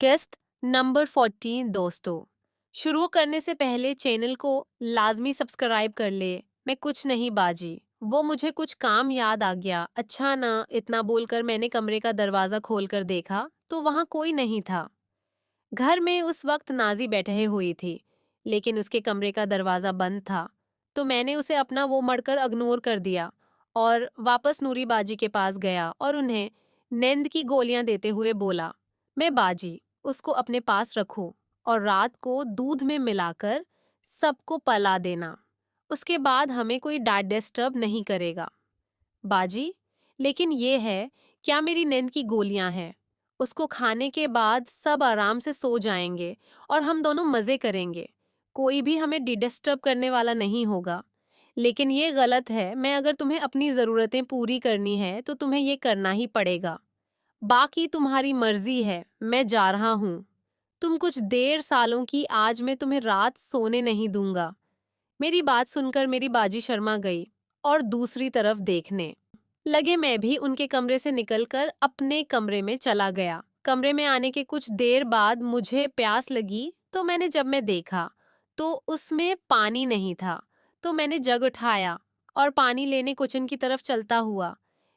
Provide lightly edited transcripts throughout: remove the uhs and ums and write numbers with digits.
किस्त नंबर 14 दोस्तों। शुरू करने से पहले चैनल को लाजमी सब्सक्राइब कर ले। मैं कुछ नहीं बाजी, वो मुझे कुछ काम याद आ गया। अच्छा ना, इतना बोलकर मैंने कमरे का दरवाजा खोलकर देखा तो वहां कोई नहीं था। घर में उस वक्त नाजी बैठे हुई थी, लेकिन उसके कमरे का दरवाजा बंद था। तो मैंने उसे अपना वो मड़कर इग्नोर कर दिया और वापस नूरी बाजी के पास गया और उन्हें नींद की गोलियां देते हुए बोला, मैं बाजी उसको अपने पास रखूं और रात को दूध में मिलाकर सबको पला देना। उसके बाद हमें कोई डाइट डिस्टर्ब नहीं करेगा। बाजी, लेकिन ये है, क्या मेरी नींद की गोलियां हैं? उसको खाने के बाद सब आराम से सो जाएंगे और हम दोनों मजे करेंगे। कोई भी हमें डिस्टर्ब करने वाला नहीं होगा। लेकिन ये गलत है। मैं अगर तुम्हें अपनी जरूरतें पूरी करनी है तो तुम्हें ये करना ही पड़ेगा। बाकी तुम्हारी मर्जी है। मैं जा रहा हूँ। तुम कुछ देर सालों की, आज मैं तुम्हें रात सोने नहीं दूंगा। मेरी बात सुनकर मेरी बाजी शर्मा गई और दूसरी तरफ देखने लगे। मैं भी उनके कमरे से निकलकर अपने कमरे में चला गया। कमरे में आने के कुछ देर बाद मुझे प्यास लगी, तो मैं देखा तो उसमें पानी नहीं था। तो मैंने जग उठाया और पानी लेने किचन की तरफ चलता हुआ।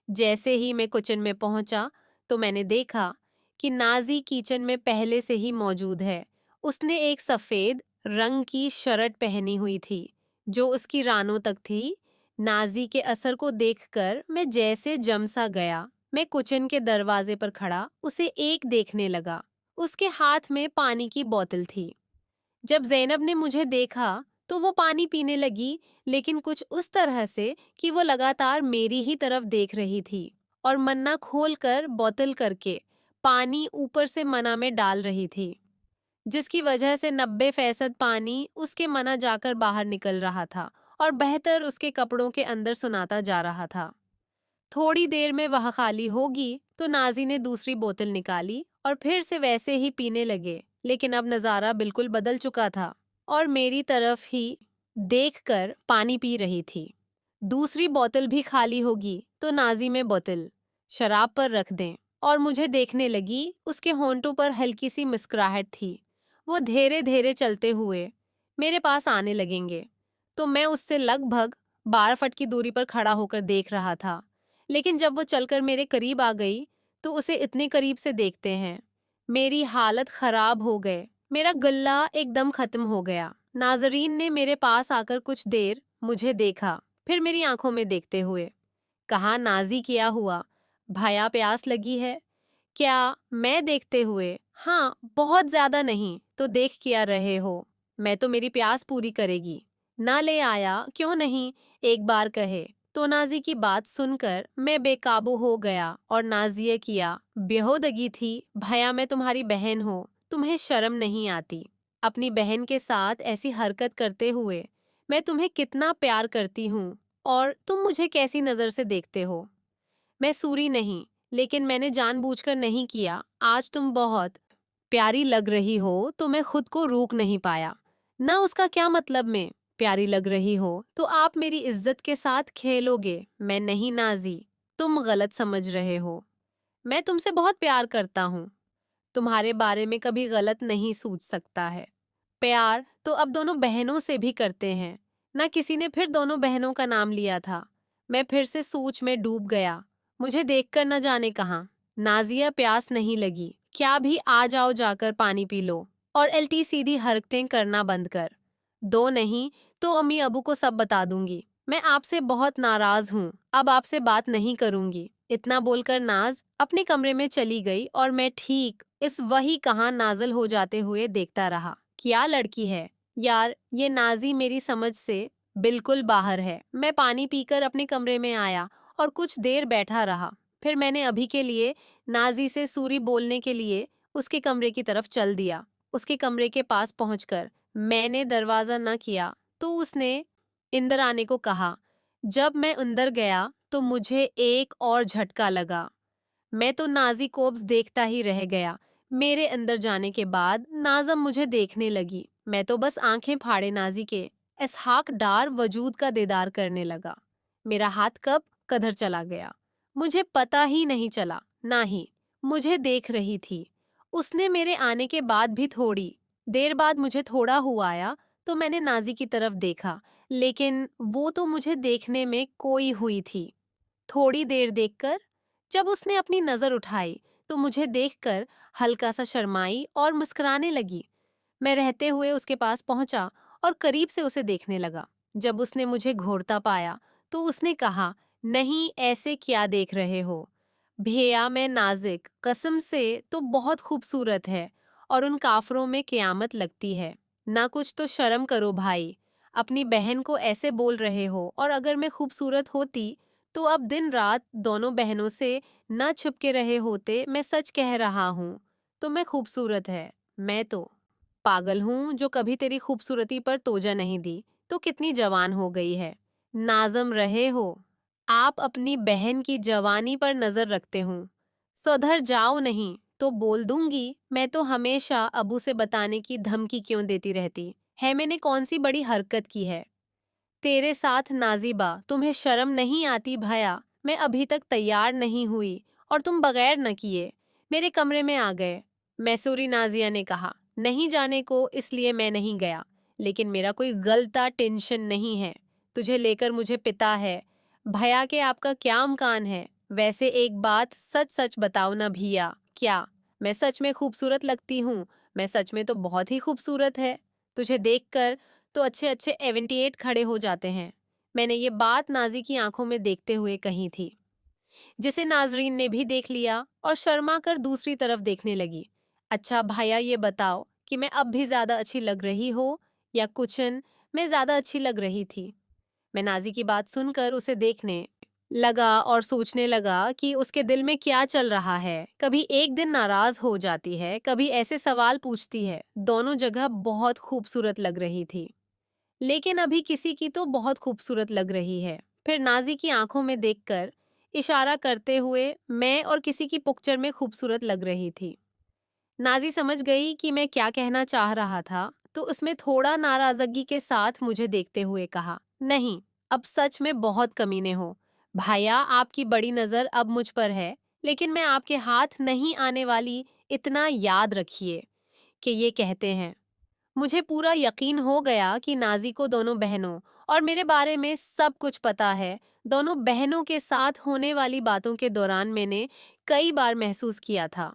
जैसे ही मैं किचन में पहुंचा तो मैंने देखा कि नाजी किचन में पहले से ही मौजूद है। उसने एक सफेद रंग की शर्ट पहनी हुई थी जो उसकी रानों तक थी। नाजी के असर को देखकर मैं जैसे जम सा गया। मैं किचन के दरवाजे पर खड़ा उसे एक देखने लगा। उसके हाथ में पानी की बोतल थी। जब जैनब ने मुझे देखा तो वो पानी पीने लगी, लेकिन कुछ उस तरह से कि वो लगातार मेरी ही तरफ देख रही थी और मन्ना खोलकर बोतल करके पानी ऊपर से मना में डाल रही थी, जिसकी वजह से 90% पानी उसके मना जाकर बाहर निकल रहा था और बहतर उसके कपड़ों के अंदर सुनाता जा रहा था। थोड़ी देर में वह खाली होगी तो नाजी ने दूसरी बोतल निकाली और फिर से वैसे ही पीने लगे। लेकिन अब नजारा बिल्कुल बदल चुका था और मेरी तरफ ही देखकर पानी पी रही थी। दूसरी बोतल भी खाली होगी तो नाजी में बोतल शराब पर रख दें और मुझे देखने लगी। उसके होंठों पर हल्की सी मुस्कुराहट थी। वो धीरे धीरे चलते हुए मेरे पास आने लगेंगे तो मैं उससे लगभग 12 फुट की दूरी पर खड़ा होकर देख रहा था। लेकिन जब वो चलकर मेरे करीब आ गई तो उसे इतने करीब से देखते हैं मेरी हालत खराब हो गए। मेरा गला एकदम खत्म हो गया। नाजरीन ने मेरे पास आकर कुछ देर मुझे देखा, फिर मेरी आंखों में देखते हुए कहा, नाजी क्या हुआ? भाया प्यास लगी है क्या? मैं देखते हुए, हाँ बहुत ज्यादा नहीं तो देख क्या रहे हो? मैं तो मेरी प्यास पूरी करेगी। ना ले आया क्यों नहीं, एक बार कहे। तो नाजी की बात सुनकर मैं बेकाबू हो गया और नाजिया किया बेहूदगी थी। भैया मैं तुम्हारी बहन हूँ, तुम्हें शर्म नहीं आती अपनी बहन के साथ ऐसी हरकत करते हुए? मैं तुम्हें कितना प्यार करती हूँ और तुम मुझे कैसी नजर से देखते हो? मैं सूरी नहीं, लेकिन मैंने जानबूझकर नहीं किया। आज तुम बहुत प्यारी लग रही हो तो मैं खुद को रोक नहीं पाया। ना उसका क्या मतलब, मैं प्यारी लग रही हो तो आप मेरी इज्जत के साथ खेलोगे? मैं नहीं नाजी, तुम गलत समझ रहे हो। मैं तुमसे बहुत प्यार करता हूँ। तुम्हारे बारे में कभी गलत नहीं सोच सकता है। प्यार तो अब दोनों बहनों से भी करते हैं ना। किसी ने फिर दोनों बहनों का नाम लिया था। मैं फिर से सोच में डूब गया। मुझे देखकर न जाने कहाँ नाजिया प्यास नहीं लगी क्या भी? आ जाओ, जाकर पानी पी लो और एलटी सीधी हरकतें करना बंद कर दो, नहीं तो अम्मी अबू को सब बता दूंगी। मैं आपसे बहुत नाराज हूँ, अब आपसे बात नहीं करूंगी। इतना बोलकर नाज अपने कमरे में चली गई और मैं ठीक इस वही कहाँ नाजल हो जाते हुए देखता रहा। क्या लड़की है यार, ये नाजी मेरी समझ से बिल्कुल बाहर है। मैं पानी पीकर अपने कमरे में आया और कुछ देर बैठा रहा। फिर मैंने अभी के लिए नाजी से सूरी बोलने के लिए उसके कमरे की तरफ चल दिया। उसके कमरे के पास पहुंचकर मैंने दरवाजा न किया तो उसने इंदर आने को कहा। जब मैं अंदर गया तो मुझे एक और झटका लगा। मैं तो नाजी कोब्स देखता ही रह गया। मेरे अंदर जाने के बाद नाज़म मुझे देखने लगी। मैं तो बस आंखें फाड़े नाजी के इसहाक डार वजूद का दीदार करने लगा। मेरा हाथ कब कधर चला गया मुझे पता ही नहीं चला। ना ही मुझे देख रही थी उसने मेरे आने के बाद भी थोड़ी देर बाद मुझे थोड़ा हुआ आया, तो मैंने नाज़ी की तरफ देखा, लेकिन वो तो मुझे देखने में कोई हुई थी। थोड़ी देर देखकर जब उसने अपनी नज़र उठाई, तो मुझे देखकर हल्का सा शर्माई और मुस्कुराने लगी। मैं रहते हुए उसके पास पहुंचा और करीब से उसे देखने लगा। जब उसने मुझे घूरता पाया, तो उसने कहा, नहीं, ऐसे क्या देख रहे हो? भैया, मैं नाजिक कसम से तो बहुत खूबसूरत है, और उन काफरों में क़यामत लगती है। ना कुछ तो शर्म करो भाई, अपनी बहन को ऐसे बोल रहे हो। और अगर मैं खूबसूरत होती तो अब दिन रात दोनों बहनों से न छुप के रहे होते। मैं सच कह रहा हूँ, तो मैं खूबसूरत है। मैं तो पागल हूँ जो कभी तेरी खूबसूरती पर तोजा नहीं दी। तो कितनी जवान हो गई है। नाज़म रहे हो। आप अपनी बहन की जवानी पर नजर रखते हूँ। सुधर जाओ, नहीं तो बोल दूंगी। मैं तो हमेशा अबू से बताने की धमकी क्यों देती रहती है? मैंने कौन सी बड़ी हरकत की है तेरे साथ? नाजिबा, तुम्हें शर्म नहीं आती भया? मैं अभी तक तैयार नहीं हुई और तुम बगैर न किए मेरे कमरे में आ गए। मैसूरी नाजिया ने कहा, नहीं जाने को इसलिए मैं नहीं गया, लेकिन मेरा कोई गलता टेंशन नहीं है। तुझे लेकर मुझे पिता है। भया के आपका क्या अमकान है? वैसे एक बात सच सच बताओ ना भैया, क्या मैं सच में खूबसूरत लगती हूँ? मैं सच में तो बहुत ही खूबसूरत है। तुझे देखकर तो अच्छे अच्छे 78 खड़े हो जाते हैं। मैंने ये बात नाजी की आंखों में देखते हुए कही थी, जिसे नाजरीन ने भी देख लिया और शर्मा कर दूसरी तरफ देखने लगी। अच्छा भैया, ये बताओ कि मैं अब भी ज्यादा अच्छी लग रही हो या कुचन में ज्यादा अच्छी लग रही थी? मैं नाजी की बात सुनकर उसे देखने लगा और सोचने लगा कि उसके दिल में क्या चल रहा है। कभी एक दिन नाराज हो जाती है, कभी ऐसे सवाल पूछती है। दोनों जगह बहुत खूबसूरत लग रही थी, लेकिन अभी किसी की तो बहुत खूबसूरत लग रही है। फिर नाजी की आंखों में देखकर इशारा करते हुए मैं और किसी की पुक्चर में खूबसूरत लग रही थी। नाजी समझ गई कि मैं क्या कहना चाह रहा था, तो उसमें थोड़ा नाराजगी के साथ मुझे देखते हुए कहा, नहीं, अब सच में बहुत कमीने हो। भाया, आपकी बड़ी नजर अब मुझ पर है, लेकिन मैं आपके हाथ नहीं आने वाली, इतना याद रखिए। कि ये कहते हैं, मुझे पूरा यकीन हो गया कि नाजी को दोनों बहनों और मेरे बारे में सब कुछ पता है। दोनों बहनों के साथ होने वाली बातों के दौरान मैंने कई बार महसूस किया था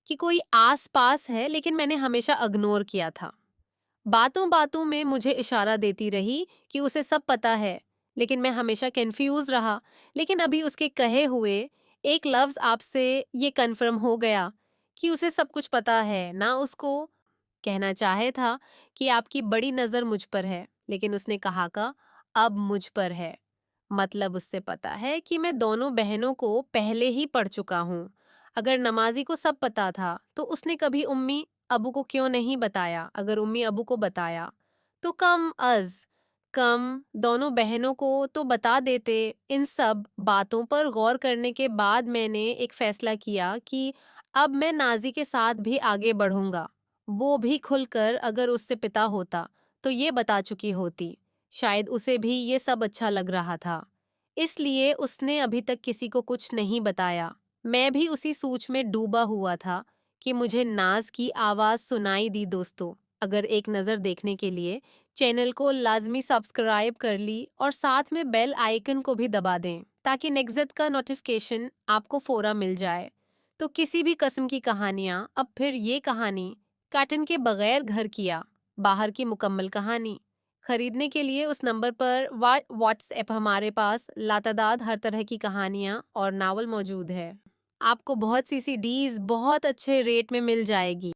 कि कोई आस पास है, लेकिन मैंने हमेशा इग्नोर किया था। बातों बातों में मुझे इशारा देती रही कि उसे सब पता है, लेकिन मैं हमेशा कंफ्यूज रहा। लेकिन अभी उसके कहे हुए एक लफ्ज आपसे ये कन्फर्म हो गया कि उसे सब कुछ पता है ना। उसको कहना चाहे था कि आपकी बड़ी नजर मुझ पर है, लेकिन उसने कहा का अब मुझ पर है। मतलब उससे पता है कि मैं दोनों बहनों को पहले ही पढ़ चुका हूँ। अगर नमाजी को सब पता था, तो उसने कभी उम्मी अबू को क्यों नहीं बताया? अगर उम्मी अबू को बताया, तो कम दोनों बहनों को तो बता देते। इन सब बातों पर गौर करने के बाद मैंने एक फैसला किया कि अब मैं नाजी के साथ भी आगे बढ़ूंगा। वो भी खुलकर अगर उससे पिता होता, तो ये बता चुकी होती। शायद उसे भी ये सब अच्छा लग रहा था, इसलिए उसने अभी तक किसी को कुछ नहीं बताया। मैं भी उसी सोच में डूबा हुआ था कि मुझे नाज की आवाज सुनाई दी। दोस्तों, अगर एक नज़र देखने के लिए चैनल को लाजमी सब्सक्राइब कर ली और साथ में बेल आइकन को भी दबा दें, ताकि नेक्स्ट का नोटिफिकेशन आपको फौरा मिल जाए। तो किसी भी किस्म की कहानियाँ, अब फिर ये कहानी कार्टन के बगैर घर किया बाहर की मुकम्मल कहानी खरीदने के लिए उस नंबर पर व्हाट्सएप हमारे पास लातादाद हर तरह की कहानियाँ और नावल मौजूद है। आपको बहुत सी सीडीज बहुत अच्छे रेट में मिल जाएगी।